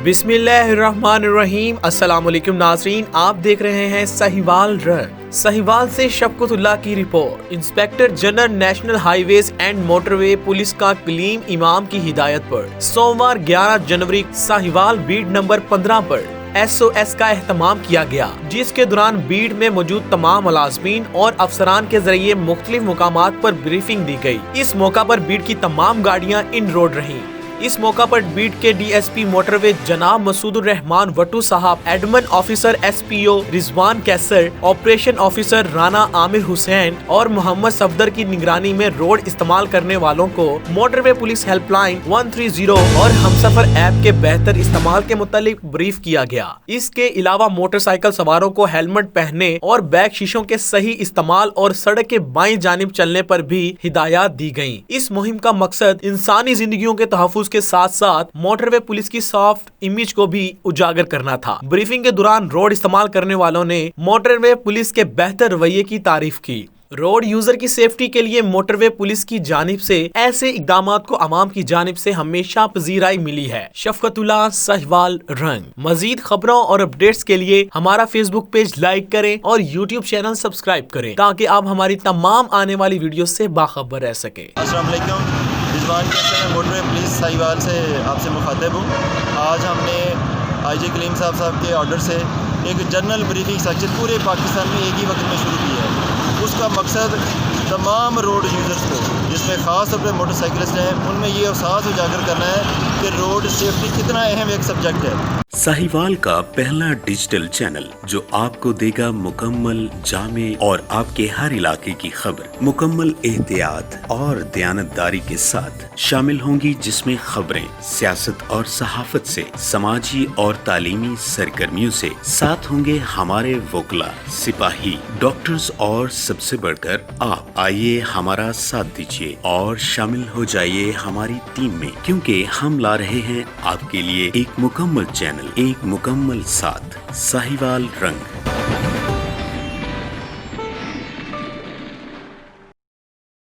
बिस्मिल्लाहिर्रहमानिर्रहीम। अस्सलाम वालेकुम नाज़रीन, आप देख रहे हैं साहिवाल रंग। साहिवाल से शफकतुल्लाह की report. Inspector general national highways and motorway police का कलीम इमाम की हिदायत पर सोमवार 11 जनवरी साहिवाल बीट नंबर 15 पर SOS का एहतमाम किया गया, जिसके दौरान बीट में मौजूद तमाम मुलाजमीन और अफसरान के जरिए मुख्तलिफ मुकामात पर ब्रीफिंग दी गई। इस मौका पर बीट की तमाम गाड़ियां इन रोड रहीं। इस मौका पर बीट के DSP मोटरवे जनाब मसूदुर रहमान वटू साहब, एडमन ऑफिसर SPO रिजवान कैसर, ऑपरेशन ऑफिसर राना आमिर हुसैन और मोहम्मद सफदर की निगरानी में रोड इस्तेमाल करने वालों को मोटरवे पुलिस हेल्पलाइन 130 और हमसफर ऐप के बेहतर इस्तेमाल के मुतालिक ब्रीफ किया गया। इसके अलावा मोटरसाइकिल सवारों को हेलमेट पहनने और बैक शीशों के सही इस्तेमाल और सड़क के बाईं जानिब चलने पर भी हिदायत दी गयी। इस मुहिम का मकसद इंसानी जिंदगियों के तहफ्फुज़ के साथ साथ मोटरवे पुलिस की सॉफ्ट इमेज को भी उजागर करना था। ब्रीफिंग के दौरान रोड इस्तेमाल करने वालों ने मोटरवे पुलिस के बेहतर रवैये की तारीफ की। रोड यूजर की सेफ्टी के लिए मोटरवे पुलिस की जानिब से ऐसे इकदामात को अवाम की जानिब से हमेशा पजीराई मिली है। शफकतुल्लाह, साहिवाल रंग। मजीद खबरों और अपडेट्स के लिए हमारा फेसबुक पेज लाइक करें और यूट्यूब चैनल सब्सक्राइब करें, ताकि आप हमारी तमाम आने वाली वीडियो से बाखबर रह सके। रिजवान कैसर, मोटरवे पुलिस साहिवाल से आपसे मुखातिब हूँ। आज हमने IG कलीम साहब के ऑर्डर से एक जनरल ब्रीफिंग सेक्शन पूरे पाकिस्तान में एक ही वक्त में शुरू किया है। उसका मकसद तमाम रोड यूज़र्स को, जिसमें ख़ास तौर पर मोटरसाइकिलिस्ट हैं, उनमें ये एहसास उजागर करना है कि रोड सेफ्टी कितना अहम एक सब्जेक्ट है। साहिवाल का पहला डिजिटल चैनल जो आपको देगा मुकम्मल, जामे और आपके हर इलाके की खबर मुकम्मल एहतियात और दयानतदारी के साथ शामिल होंगी, जिसमें खबरें सियासत और सहाफत से, समाजी और तालीमी सरगर्मियों से, साथ होंगे हमारे वकला, सिपाही, डॉक्टर्स और सबसे बढ़कर आप। आइए हमारा साथ दीजिए और शामिल हो जाइए हमारी टीम में, क्योंकि हम ला रहे हैं आपके लिए एक मुकम्मल चैनल, एक मुकम्मल साथ। साहिवाल रंग।